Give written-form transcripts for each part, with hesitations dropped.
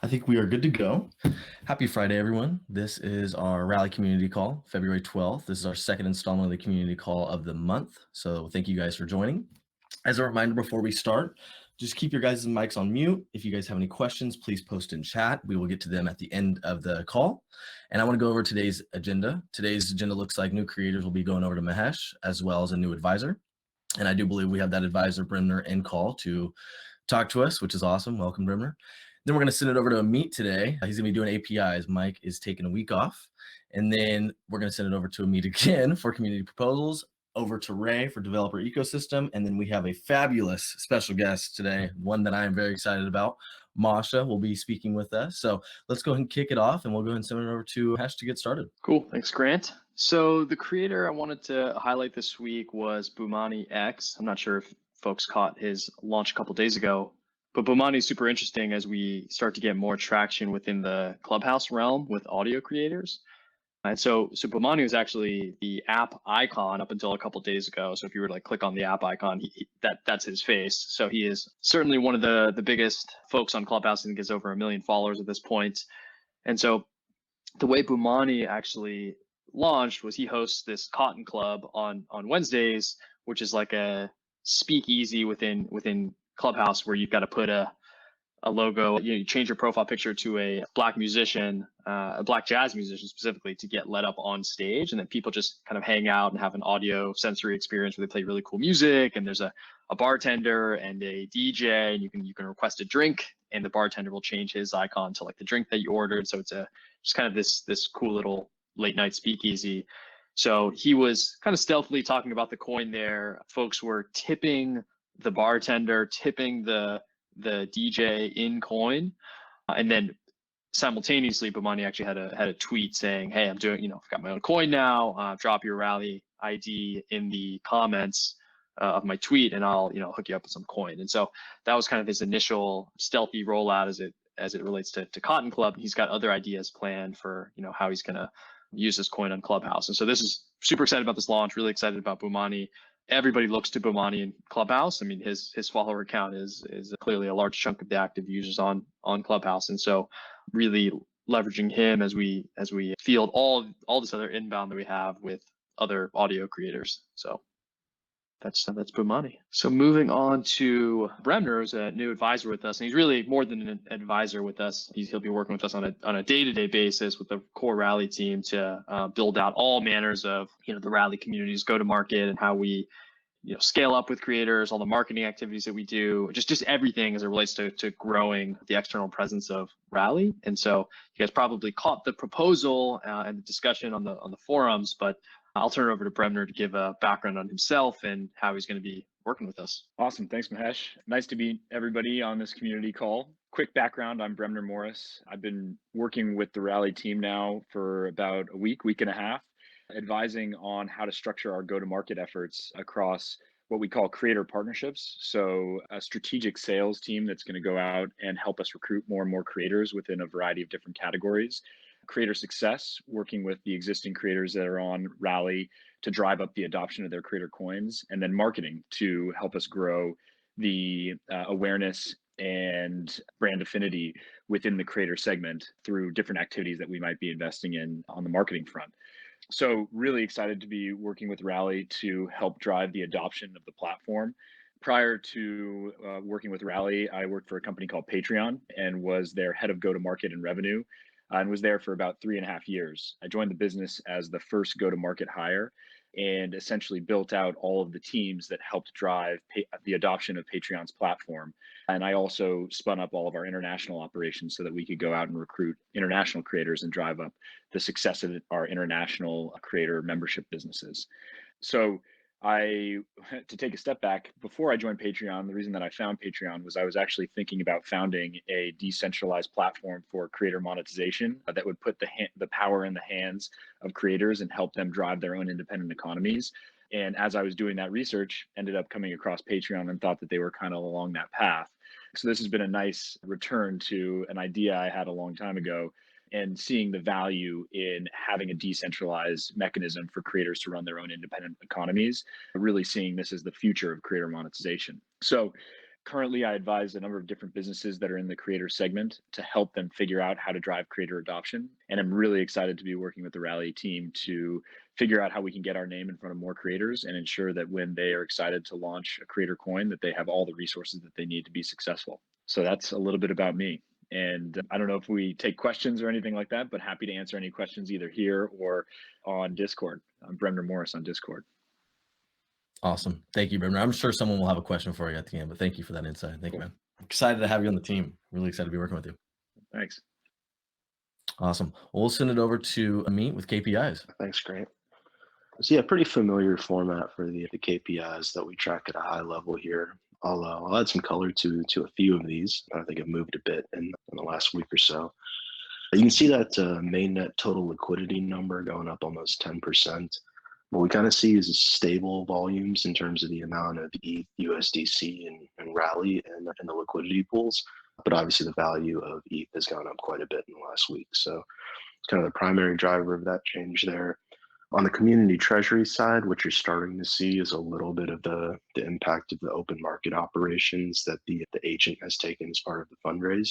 I think we are good to go. Happy Friday, everyone. This is our Rally Community Call, February 12th. This is our second installment of the community call of the month. So thank you guys for joining. As a reminder, before we start, just keep your guys' mics on mute. If you guys have any questions, please post in chat. We will get to them at the end of the call. And I want to go over today's agenda. Today's agenda looks like new creators will be going over to Mahesh, as well as a new advisor. And I do believe we have that advisor, Brimner, in call to talk to us, which is awesome. Welcome, Brimner. Then we're going to send it over to Amit today. He's going to be doing APIs. Mike is taking a week off. And then we're going to send it over to Amit again for community proposals, over to Ray for developer ecosystem. And then we have a fabulous special guest today, one that I am very excited about. Masha will be speaking with us. So let's go ahead and kick it off, and we'll go ahead and send it over to Hash to get started. Cool. Thanks, Grant. So the creator I wanted to highlight this week was Bumani X. I'm not sure if folks caught his launch a couple days ago, but Bumani is super interesting as we start to get more traction within the Clubhouse realm with audio creators. And so Bumani was actually the app icon up until a couple days ago. So if you were to click on the app icon, that's his face. So he is certainly one of the biggest folks on Clubhouse. I think he has over 1 million followers at this point. And so the way Bumani actually launched was he hosts this Cotton Club on Wednesdays, which is like a speakeasy within Clubhouse where you've got to put a logo. You change your profile picture to a black musician, a black jazz musician specifically, to get let up on stage, and then people just kind of hang out and have an audio sensory experience where they play really cool music, and there's a bartender and a DJ, and you can request a drink, and the bartender will change his icon to the drink that you ordered. So it's just kind of this cool little late night speakeasy. So he was kind of stealthily talking about the coin there. Folks were tipping the bartender, tipping the DJ in coin, and then simultaneously, Bumani actually had a tweet saying, "Hey, I'm doing, I've got my own coin now. Drop your Rally ID in the comments of my tweet, and I'll hook you up with some coin." And so that was kind of his initial stealthy rollout as it relates to Cotton Club. He's got other ideas planned for how he's going to use this coin on Clubhouse. And so this is super excited about this launch. Really excited about Bumani. Everybody looks to Bumani in Clubhouse. I mean, his follower count is clearly a large chunk of the active users on Clubhouse, and so really leveraging him as we field all this other inbound that we have with other audio creators. So that's Bumani. So moving on to Bremner, who's a new advisor with us, and he's really more than an advisor with us. He'll be working with us on a day-to-day basis with the core Rally team to build out all manners of the Rally community's go-to-market and how we scale up with creators, all the marketing activities that we do, just everything as it relates to growing the external presence of Rally. And so you guys probably caught the proposal and the discussion on the forums, but I'll turn it over to Bremner to give a background on himself and how he's going to be working with us. Awesome. Thanks, Mahesh. Nice to meet everybody on this community call. Quick background, I'm Bremner Morris. I've been working with the Rally team now for about a week and a half, advising on how to structure our go-to-market efforts across what we call creator partnerships. So a strategic sales team that's going to go out and help us recruit more and more creators within a variety of different categories. Creator success, working with the existing creators that are on Rally to drive up the adoption of their creator coins, and then marketing to help us grow the awareness and brand affinity within the creator segment through different activities that we might be investing in on the marketing front. So really excited to be working with Rally to help drive the adoption of the platform. Prior to working with Rally, I worked for a company called Patreon and was their head of go-to-market and revenue, and was there for about 3.5 years. I joined the business as the first go-to-market hire and essentially built out all of the teams that helped drive the adoption of Patreon's platform. And I also spun up all of our international operations so that we could go out and recruit international creators and drive up the success of our international creator membership businesses. So to take a step back, before I joined Patreon, the reason that I found Patreon was I was actually thinking about founding a decentralized platform for creator monetization that would put the power in the hands of creators and help them drive their own independent economies. And as I was doing that research, ended up coming across Patreon and thought that they were kind of along that path. So this has been a nice return to an idea I had a long time ago, and seeing the value in having a decentralized mechanism for creators to run their own independent economies, really seeing this as the future of creator monetization. So Currently, I advise a number of different businesses that are in the creator segment to help them figure out how to drive creator adoption. And I'm really excited to be working with the Rally team to figure out how we can get our name in front of more creators and ensure that when they are excited to launch a creator coin, that they have all the resources that they need to be successful. So that's a little bit about me. And I don't know if we take questions or anything like that, but happy to answer any questions either here or on Discord. I'm Bremner Morris on Discord. Awesome. Thank you, Bremner. I'm sure someone will have a question for you at the end, but thank you for that insight. Thank you, man. Excited to have you on the team. Really excited to be working with you. Thanks. Awesome. Well, we'll send it over to Amit with KPIs. Thanks, Grant. So yeah, pretty familiar format for the KPIs that we track at a high level here. I'll add some color to a few of these. I think I've moved a bit in the last week or so. You can see that mainnet total liquidity number going up almost 10%. What we kind of see is stable volumes in terms of the amount of ETH, USDC, and Rally and the liquidity pools. But obviously the value of ETH has gone up quite a bit in the last week. So it's kind of the primary driver of that change there. On the community treasury side, what you're starting to see is a little bit of the impact of the open market operations that the agent has taken as part of the fundraise.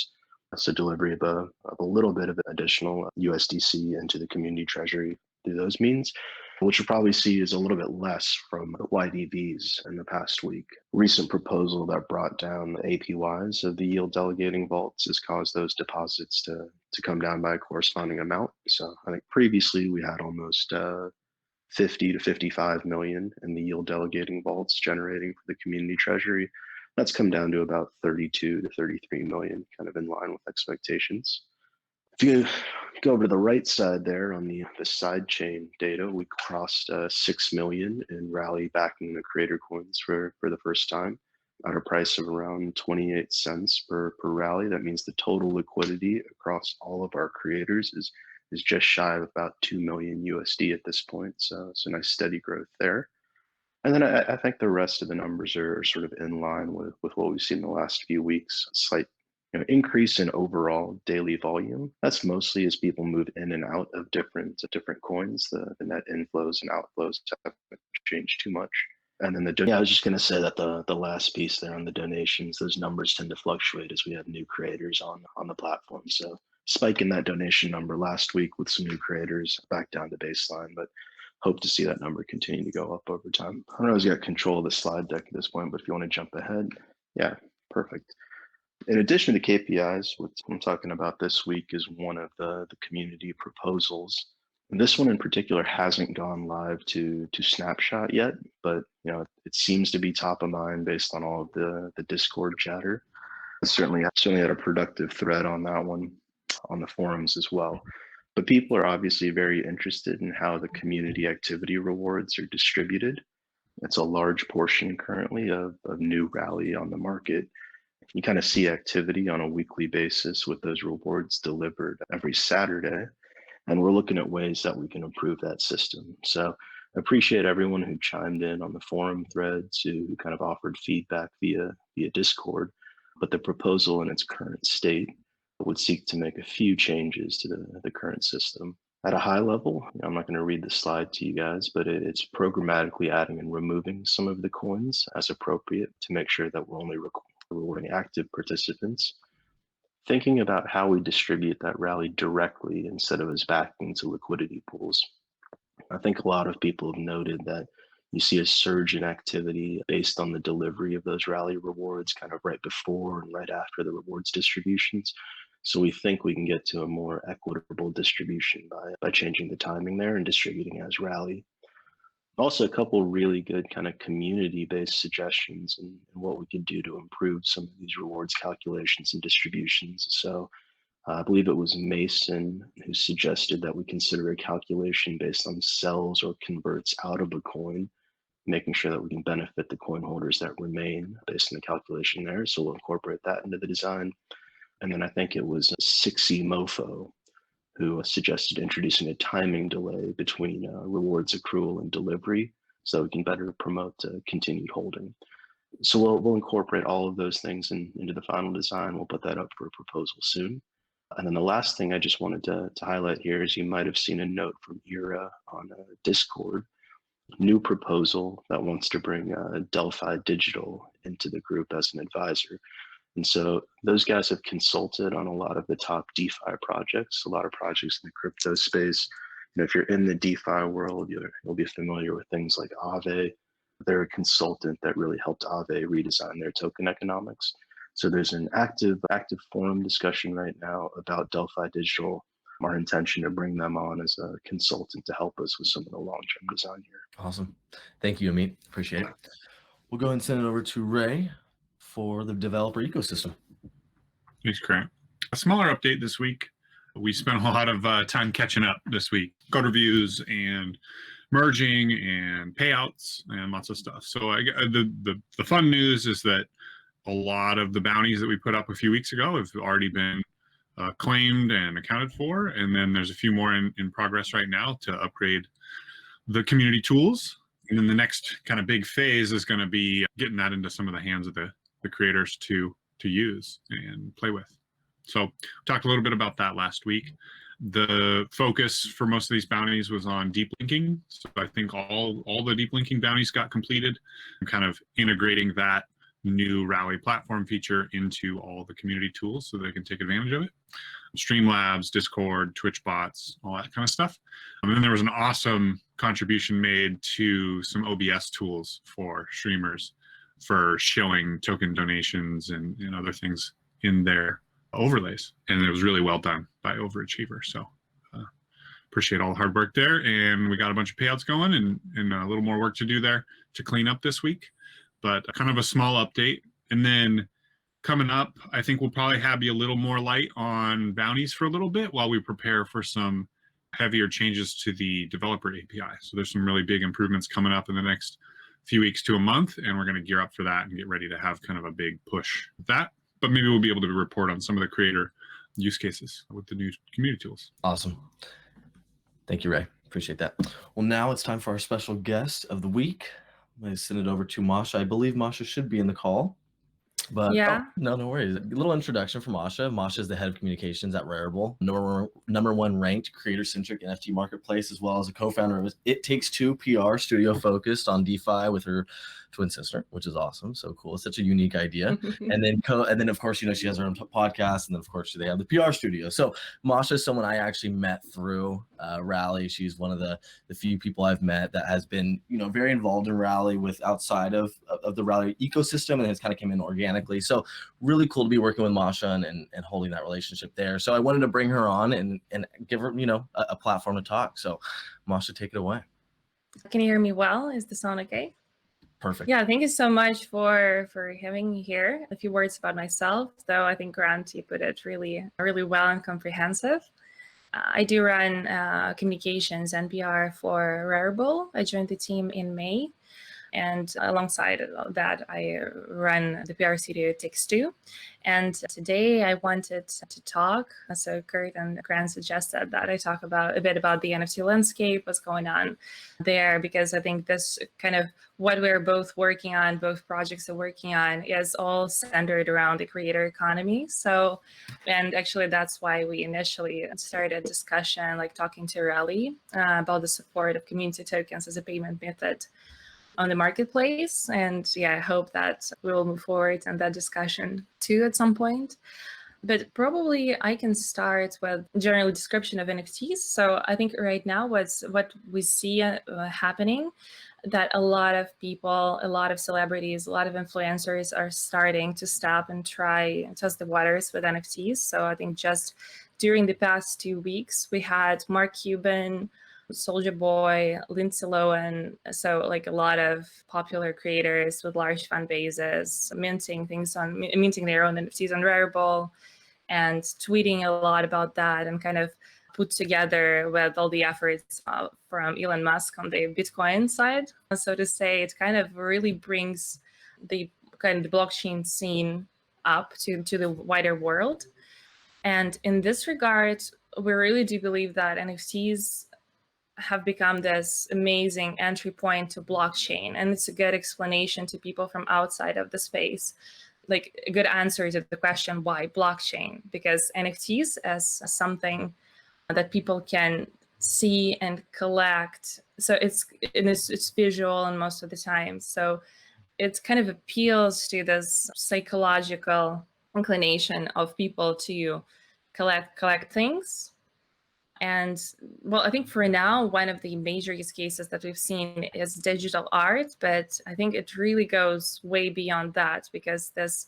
So delivery of a little bit of additional USDC into the community treasury through those means. What you'll probably see is a little bit less from the YDVs in the past week. Recent proposal that brought down the APYs of the yield delegating vaults has caused those deposits to come down by a corresponding amount. So I think previously we had almost 50 to 55 million in the yield delegating vaults generating for the community treasury. That's come down to about 32 to 33 million, kind of in line with expectations. If you go over to the right side there on the side chain data, we crossed 6 million in Rally backing the creator coins for the first time at a price of around 28 cents per Rally. That means the total liquidity across all of our creators is just shy of about 2 million USD at this point. So it's a nice steady growth there. And then I think the rest of the numbers are sort of in line with what we've seen in the last few weeks. A slight increase in overall daily volume. That's mostly as people move in and out of different coins. The net inflows and outflows haven't changed too much. And then I was just going to say that the last piece there on the donations, those numbers tend to fluctuate as we have new creators on the platform. So spike in that donation number last week with some new creators back down to baseline, but hope to see that number continue to go up over time. I don't know who's got control of the slide deck at this point, but if you want to jump ahead, yeah, perfect. In addition to KPIs, what I'm talking about this week is one of the community proposals. And this one in particular hasn't gone live to Snapshot yet, but it seems to be top of mind based on all of the Discord chatter. I certainly had a productive thread on that one on the forums as well. But people are obviously very interested in how the community activity rewards are distributed. It's a large portion currently of new Rally on the market. You kind of see activity on a weekly basis with those rewards delivered every Saturday. And we're looking at ways that we can improve that system. So I appreciate everyone who chimed in on the forum threads, who kind of offered feedback via Discord. But the proposal in its current state would seek to make a few changes to the current system. At a high level, I'm not going to read the slide to you guys, but it's programmatically adding and removing some of the coins as appropriate to make sure that we're only rewarding active participants. Thinking about how we distribute that Rally directly instead of as backing to liquidity pools. I think a lot of people have noted that you see a surge in activity based on the delivery of those Rally rewards kind of right before and right after the rewards distributions. So we think we can get to a more equitable distribution by changing the timing there and distributing as Rally. Also, a couple really good kind of community-based suggestions and what we could do to improve some of these rewards calculations and distributions. So I believe it was Mason who suggested that we consider a calculation based on sells or converts out of a coin, making sure that we can benefit the coin holders that remain based on the calculation there. So we'll incorporate that into the design. And then I think it was 6C Mofo who suggested introducing a timing delay between rewards accrual and delivery so we can better promote continued holding. So we'll incorporate all of those things into the final design. We'll put that up for a proposal soon. And then the last thing I just wanted to highlight here is you might have seen a note from Ira on Discord, new proposal that wants to bring Delphi Digital into the group as an advisor. And so those guys have consulted on a lot of the top DeFi projects, a lot of projects in the crypto space. If you're in the DeFi world, you'll be familiar with things like Aave. They're a consultant that really helped Aave redesign their token economics. So there's an active forum discussion right now about Delphi Digital. Our intention to bring them on as a consultant to help us with some of the long-term design here. Awesome. Thank you, Amit. Appreciate it. We'll go ahead and send it over to Ray for the developer ecosystem. Thanks, Grant. A smaller update this week. We spent a lot of time catching up this week. Code reviews and merging and payouts and lots of stuff. So the fun news is that a lot of the bounties that we put up a few weeks ago have already been claimed and accounted for. And then there's a few more in progress right now to upgrade the community tools. And then the next kind of big phase is going to be getting that into some of the hands of the creators to use and play with. So we talked a little bit about that last week. The focus for most of these bounties was on deep linking. So I think all the deep linking bounties got completed, and kind of integrating that new Rally platform feature into all the community tools so they can take advantage of it. Streamlabs, Discord, Twitch bots, all that kind of stuff. And then there was an awesome contribution made to some OBS tools for streamers for showing token donations and other things in their overlays. And it was really well done by Overachiever. So appreciate all the hard work there. And we got a bunch of payouts going and a little more work to do there to clean up this week. But kind of a small update. And then coming up, I think we'll probably have you a little more light on bounties for a little bit while we prepare for some heavier changes to the developer API. So there's some really big improvements coming up in the next few weeks to a month, and we're going to gear up for that and get ready to have kind of a big push with that. But maybe we'll be able to report on some of the creator use cases with the new community tools. Awesome. Thank you, Ray. Appreciate that. Well, now it's time for our special guest of the week. I'm going to send it over to Masha. I believe Masha should be in the call. But yeah. No worries. A little introduction for Masha. Masha is the head of communications at Rarible, number one ranked creator-centric NFT marketplace, as well as a co-founder of It Takes Two PR studio focused on DeFi with her twin sister, which is awesome. So cool. It's such a unique idea. and then of course, she has her own podcast, and then of course they have the PR studio. So Masha is someone I actually met through Rally. She's one of the few people I've met that has been, very involved in Rally with outside of the Rally ecosystem, and has kind of came in organically. So really cool to be working with Masha and holding that relationship there. So I wanted to bring her on and give her, a platform to talk. So Masha, take it away. Can you hear me well? Is the sound okay? Perfect. Yeah, thank you so much for having me here. A few words about myself, though I think Grant, you put it really well and comprehensive. I do run communications and PR for Rarible. I joined the team in May. And alongside that, I run the PR studio It Takes Two. And today I wanted to talk, so Kurt and Grant suggested that I talk a bit about the NFT landscape, what's going on there, because I think this kind of what we're both working on, both projects are working on, is all centered around the creator economy. So, and actually that's why we initially started a discussion, like talking to Rally about the support of community tokens as a payment method on the marketplace. And yeah, I hope that we will move forward in that discussion too at some point. But probably I can start with general description of NFTs. So I think right now what we see happening, that a lot of people, a lot of celebrities, a lot of influencers are starting to stop and try and test the waters with NFTs. So I think just during the past 2 weeks, we had Mark Cuban, Soulja Boy, Lindsay Lohan, so like a lot of popular creators with large fan bases minting their own NFTs on Rarible and tweeting a lot about that, and kind of put together with all the efforts from Elon Musk on the Bitcoin side, so to say. It kind of really brings the blockchain scene up to the wider world. And in this regard, we really do believe that NFTs have become this amazing entry point to blockchain. And it's a good explanation to people from outside of the space, like a good answer to the question, why blockchain? Because NFTs as something that people can see and collect. So it's visual and most of the time. So it kind of appeals to this psychological inclination of people to collect things. And well, I think for now, one of the major use cases that we've seen is digital art, but I think it really goes way beyond that, because this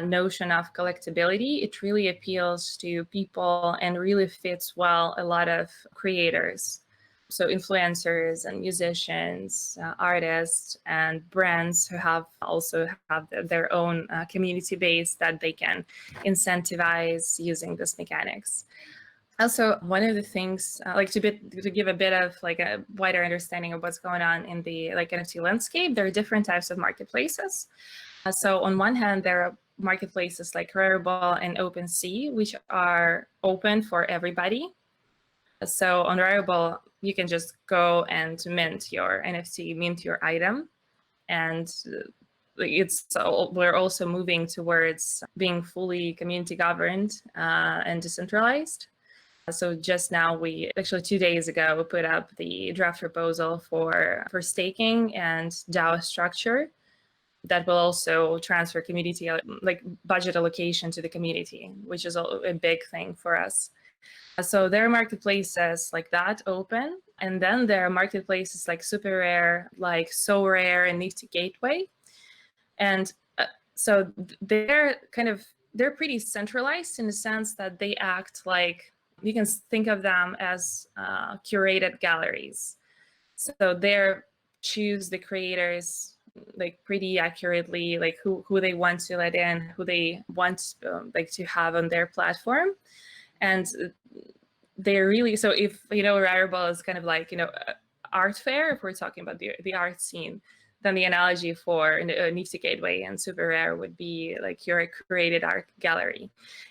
notion of collectability, it really appeals to people and really fits well a lot of creators. So influencers and musicians, artists, and brands who also have their own community base that they can incentivize using this mechanics. Also, one of the things, like to give a bit of like a wider understanding of what's going on in the like NFT landscape, there are different types of marketplaces. So on one hand, there are marketplaces like Rarible and OpenSea, which are open for everybody. So on Rarible, you can just go and mint your NFT, mint your item, and we're also moving towards being fully community governed and decentralized. So just now, we actually 2 days ago put up the draft proposal for staking and DAO structure that will also transfer community like budget allocation to the community, which is a big thing for us. So there are marketplaces like that open, and then there are marketplaces like Super Rare, like So Rare, and Nifty Gateway, and so they're pretty centralized in the sense that they act like, you can think of them as curated galleries. So they choose the creators like pretty accurately, like who they want to let in, who they want like to have on their platform. And they're really, so if, Rarible is kind of like, art fair, if we're talking about the art scene, then the analogy for Nifty Gateway and Super Rare would be like your curated art gallery.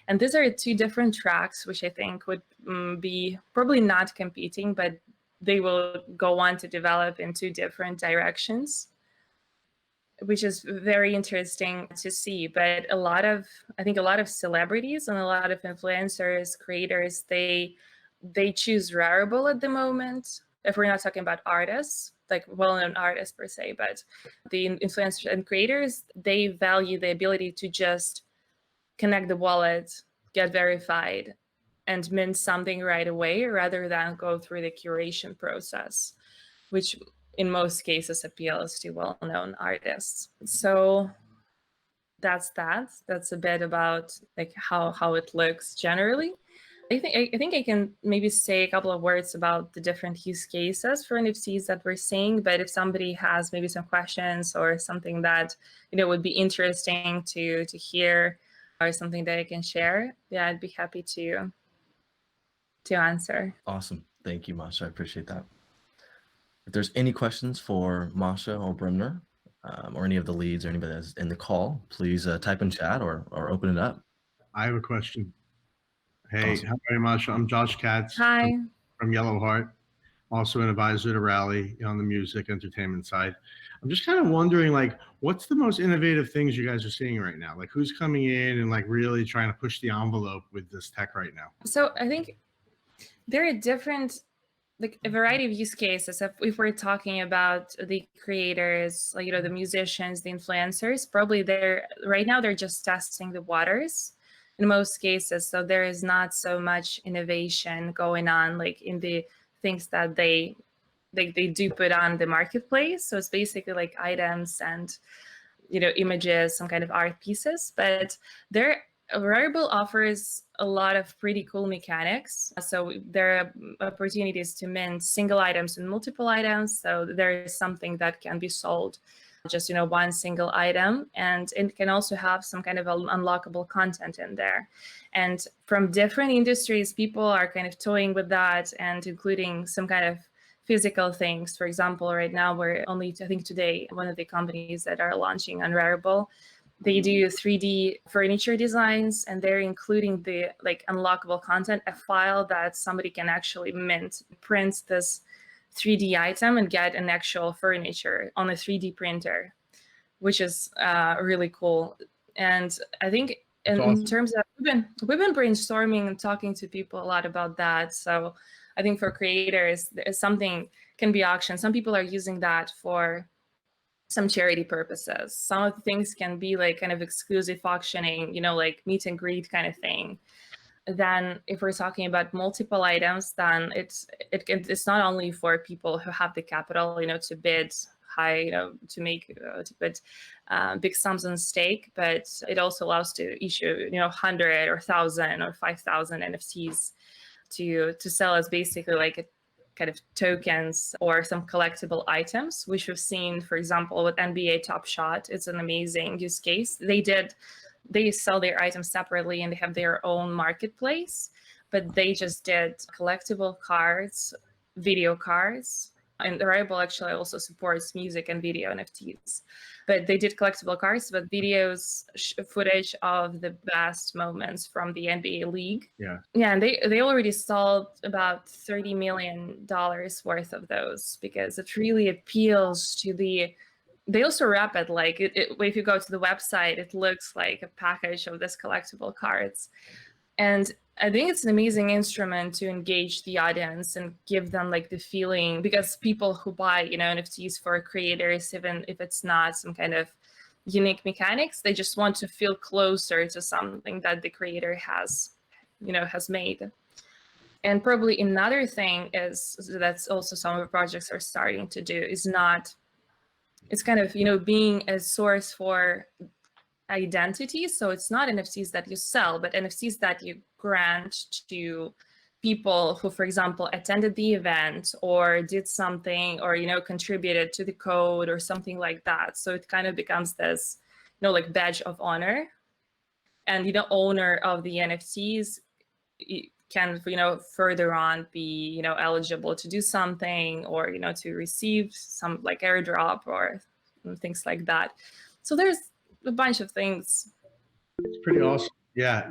And these are two different tracks, which I think would be probably not competing, but they will go on to develop in two different directions, which is very interesting to see. But I think a lot of celebrities and a lot of influencers, creators, they choose Rarible at the moment. If we're not talking about artists, like well-known artists per se, but the influencers and creators, they value the ability to just connect the wallet, get verified, and mint something right away, rather than go through the curation process, which in most cases appeals to well-known artists. So that's a bit about like how it looks generally. I think I can maybe say a couple of words about the different use cases for NFTs that we're seeing. But if somebody has maybe some questions or something that would be interesting to hear, or something that I can share, yeah, I'd be happy to answer. Awesome. Thank you, Masha. I appreciate that. If there's any questions for Masha or Bremner, or any of the leads or anybody that's in the call, please type in chat or open it up. I have a question. Hey, Awesome. how are you, Masha? I'm Josh Katz. Hi. From Yellow Heart, also an advisor to Rally on the music entertainment side. I'm just kind of wondering, like, what's the most innovative things you guys are seeing right now? Like, who's coming in and like really trying to push the envelope with this tech right now? So I think there are different, like a variety of use cases. If we're talking about the creators, like, the musicians, the influencers, probably right now they're just testing the waters in most cases. So there is not so much innovation going on, like in the things that they do put on the marketplace. So it's basically like items and, images, some kind of art pieces. But Rarible offers a lot of pretty cool mechanics. So there are opportunities to mint single items and multiple items. So there is something that can be sold just one single item, and it can also have some kind of unlockable content in there. And from different industries, people are kind of toying with that and including some kind of physical things. For example, right now we're only, I think today, one of the companies that are launching on Rarible, they do 3D furniture designs, and they're including the like unlockable content, a file that somebody can actually mint, print this 3D item and get an actual furniture on a 3D printer, which is really cool. And I think in terms of, we've been brainstorming and talking to people a lot about that. So I think for creators, something can be auctioned. Some people are using that for some charity purposes. Some of the things can be like kind of exclusive auctioning, like meet and greet kind of thing. Then if we're talking about multiple items, then it's not only for people who have the capital, to bid high, to put big sums on stake, but it also allows to issue, 100 or 1,000 or 5,000 NFTs to sell as basically like a kind of tokens or some collectible items, which we've seen, for example, with NBA Top Shot. It's an amazing use case. They sell their items separately and they have their own marketplace, but they just did collectible cards, video cards, and Rarible actually also supports music and video NFTs. But they did collectible cards, but videos, footage of the best moments from the NBA league. Yeah. Yeah, and they already sold about $30 million worth of those, because it really appeals to they also wrap it like if you go to the website, it looks like a package of this collectible cards. And I think it's an amazing instrument to engage the audience and give them like the feeling, because people who buy, NFTs for creators, even if it's not some kind of unique mechanics, they just want to feel closer to something that the creator has made. And probably another thing that's also some of the projects are starting to do is it's kind of, being a source for identity. So it's not NFTs that you sell, but NFTs that you grant to people who, for example, attended the event or did something or, contributed to the code or something like that. So it kind of becomes this, like badge of honor. And, owner of the NFTs can, further on be, eligible to do something or, to receive some like airdrop or things like that. So there's a bunch of things. It's pretty awesome. Yeah,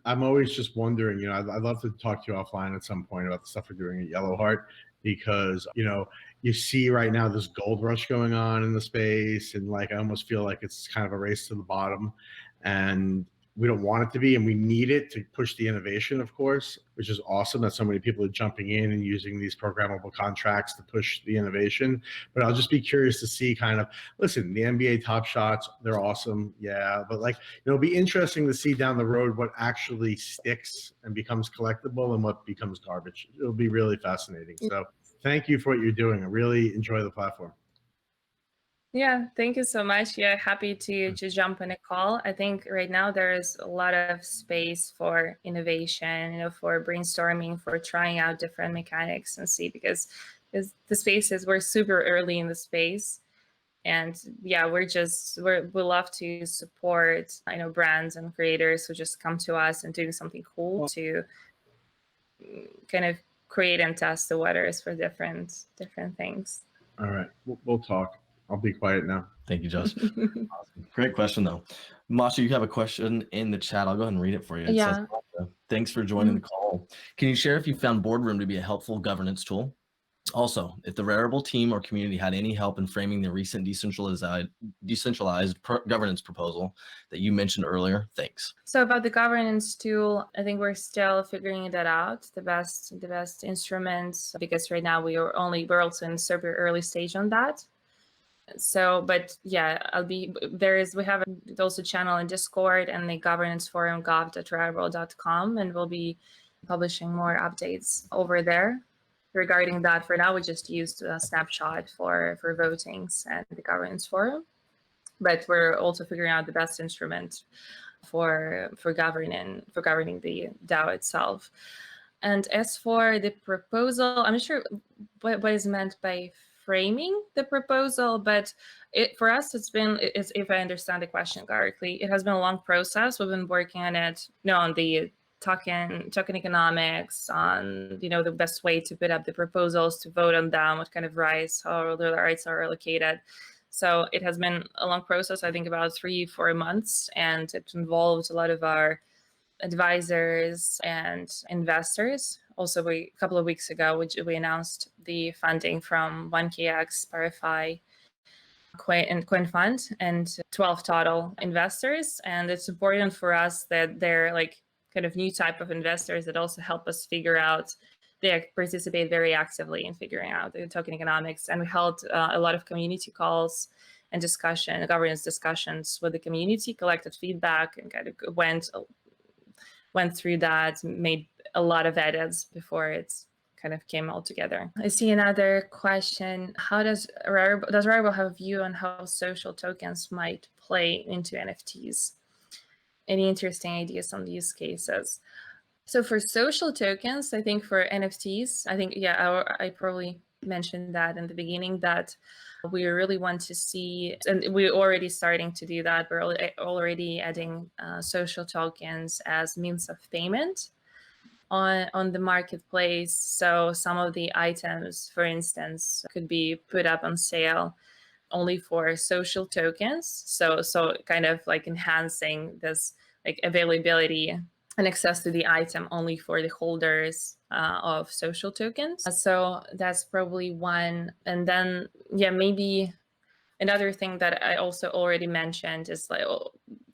I'm always just wondering, I'd love to talk to you offline at some point about the stuff we're doing at Yellowheart, because, you see right now this gold rush going on in the space, and like, I almost feel like it's kind of a race to the bottom, and we don't want it to be, and we need it to push the innovation, of course, which is awesome that so many people are jumping in and using these programmable contracts to push the innovation. But I'll just be curious to see listen, the NBA Top Shots, they're awesome. Yeah. But it'll be interesting to see down the road what actually sticks and becomes collectible and what becomes garbage. It'll be really fascinating. So thank you for what you're doing. I really enjoy the platform. Yeah, thank you so much. Yeah, happy to jump on a call. I think right now there is a lot of space for innovation, for brainstorming, for trying out different mechanics and see, because we're super early in the space. And yeah, we love to support, brands and creators who just come to us and doing something cool to kind of create and test the waters for different things. All right, we'll talk. I'll be quiet now. Thank you, Josh. Awesome. Great question, though. Masha, you have a question in the chat. I'll go ahead and read it for you. It says, thanks for joining the call. Can you share if you found Boardroom to be a helpful governance tool? Also, if the Rarible team or community had any help in framing the recent decentralized governance proposal that you mentioned earlier, thanks. So about the governance tool, I think we're still figuring that out, the best instruments, because right now we're also in super early stage on that. So, but yeah, we have also a channel in Discord and the governance forum gov.rarible.com, and we'll be publishing more updates over there regarding that. For now, we just used a snapshot for votings and the governance forum, but we're also figuring out the best instrument for governing the DAO itself. And as for the proposal, I'm not sure what is meant by framing the proposal, but for us, if I understand the question correctly, it has been a long process. We've been working on it, on the token economics, on the best way to put up the proposals, to vote on them, what kind of rights, how the rights are allocated. So it has been a long process, I think about 3-4 months, and it involved a lot of our advisors and investors. Also, a couple of weeks ago, we announced the funding from 1KX, Parify, and Coin Fund, and 12 total investors. And it's important for us that they're kind of new type of investors that also help us figure out. They participate very actively in figuring out the token economics. And we held a lot of community calls and discussion, governance discussions with the community, collected feedback, and kind of went through that, made a lot of edits before it's kind of came all together. I see another question. How does Rarible have a view on how social tokens might play into NFTs? Any interesting ideas on use cases? So for social tokens, I think for NFTs, I think, yeah, I probably mentioned that in the beginning, that we really want to see, and we're already starting to do that. We're already adding social tokens as means of payment on the marketplace. So some of the items, for instance, could be put up on sale only for social tokens. So kind of like enhancing this like availability and access to the item only for the holders of social tokens. So that's probably one. And then, yeah, maybe another thing that I also already mentioned is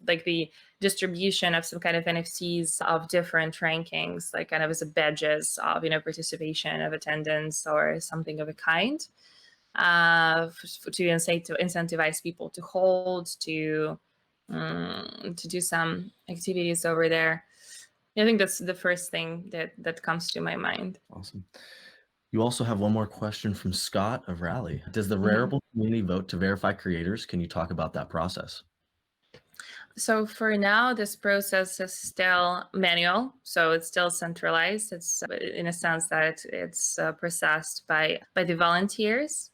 like the distribution of some kind of NFTs of different rankings, like kind of as a badges of, participation, of attendance, or something of a kind, to incentivize people to hold, to do some activities over there. I think that's the first thing that comes to my mind. Awesome. You also have one more question from Scott of Rally. Does the Rarible community vote to verify creators? Can you talk about that process? So for now, this process is still manual, so it's still centralized. It's in a sense that it's processed by the volunteers.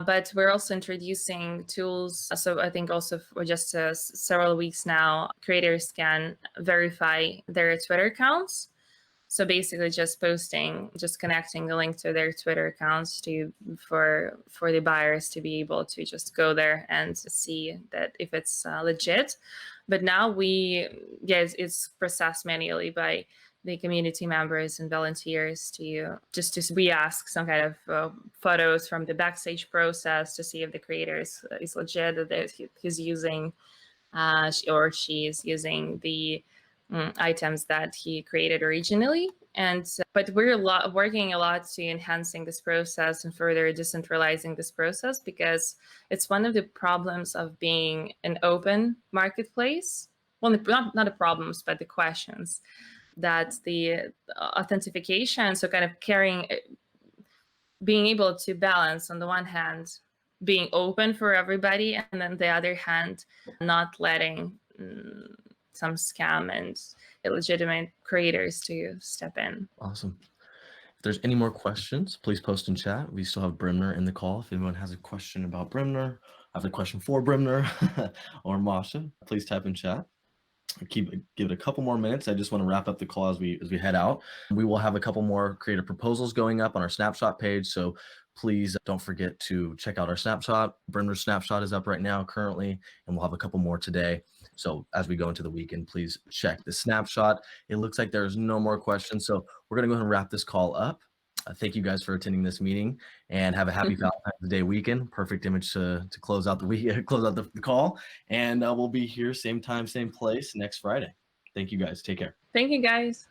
But we're also introducing tools. So I think also for just several weeks now, creators can verify their Twitter accounts. So basically just connecting a link to their Twitter accounts for the buyers to be able to just go there and see that if it's legit. But now it's processed manually by the community members and volunteers to re-ask some kind of photos from the backstage process to see if the creator is legit, that he's using or she is using the items that he created originally. But we're working a lot to enhancing this process and further decentralizing this process, because it's one of the problems of being an open marketplace. Well, not the problems, but the questions that the authentication, so kind of being able to balance on the one hand being open for everybody, and then the other hand not letting some scam and illegitimate creators to step in. Awesome. If there's any more questions, please post in chat. We still have Brimner in the call. If anyone has a question about Brimner, I have a question for Brimner or Masha, please type in chat. Give it a couple more minutes. I just want to wrap up the call as we head out. We will have a couple more creative proposals going up on our snapshot page, so please don't forget to check out our snapshot. Brimner's snapshot is up right now currently, and we'll have a couple more today. So as we go into the weekend, please check the snapshot. It looks like there's no more questions, so we're going to go ahead and wrap this call up. Thank you guys for attending this meeting, and have a happy Valentine's Day weekend. Perfect image to close out the week, close out the call. And we'll be here same time, same place next Friday. Thank you guys. Take care. Thank you guys.